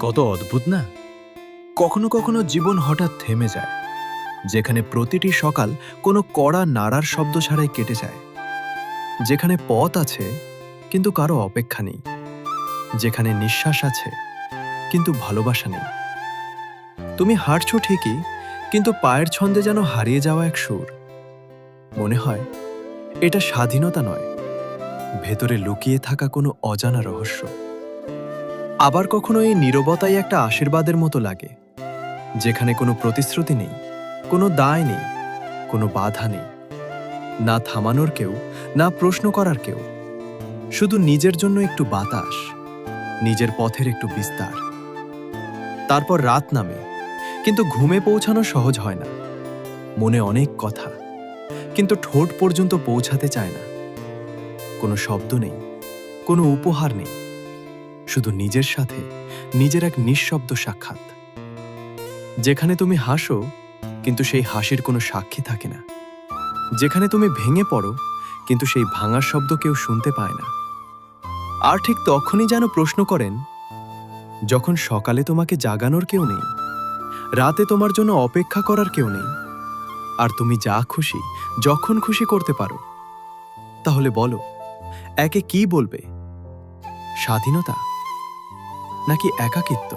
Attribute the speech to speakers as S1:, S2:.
S1: কত অদ্ভুত না। কখনো কখনো জীবন হঠাৎ থেমে যায়, যেখানে প্রতিটি সকাল কোনো কড়া নাড়ার শব্দ ছাড়াই কেটে যায়, যেখানে পথ আছে কিন্তু কারো অপেক্ষা নেই, যেখানে নিঃশ্বাস আছে কিন্তু ভালোবাসা নেই। তুমি হাঁটছো ঠিকই, কিন্তু পায়ের ছন্দে যেন হারিয়ে যাওয়া এক সুর। মনে হয় এটা স্বাধীনতা নয়, ভেতরে লুকিয়ে থাকা কোনো অজানা রহস্য। আবার কখনো এই নীরবতাই একটা আশীর্বাদের মতো লাগে, যেখানে কোনো প্রতিশ্রুতি নেই, কোনো দায় নেই, কোনো বাধা নেই, না থামানোর কেউ, না প্রশ্ন করার কেউ, শুধু নিজের জন্য একটু বাতাস, নিজের পথের একটু বিস্তার। তারপর রাত নামে, কিন্তু ঘুমে পৌঁছানো সহজ হয় না। মনে অনেক কথা, কিন্তু ঠোঁট পর্যন্ত পৌঁছাতে চায় না। কোনো শব্দ নেই, কোনো উপহার নেই, শুধু নিজের সাথে নিজের এক নিঃশব্দ সাক্ষাৎ, যেখানে তুমি হাসো কিন্তু সেই হাসির কোনো সাক্ষী থাকে না, যেখানে তুমি ভেঙে পড়ো কিন্তু সেই ভাঙার শব্দ কেউ শুনতে পায় না। আর ঠিক তখনই যেন প্রশ্ন করেন, যখন সকালে তোমাকে জাগানোর কেউ নেই, রাতে তোমার জন্য অপেক্ষা করার কেউ নেই, আর তুমি যা খুশি যখন খুশি করতে পারো, তাহলে বলো, একে কি বলবে? স্বাধীনতা নাকি একাকিত্ব?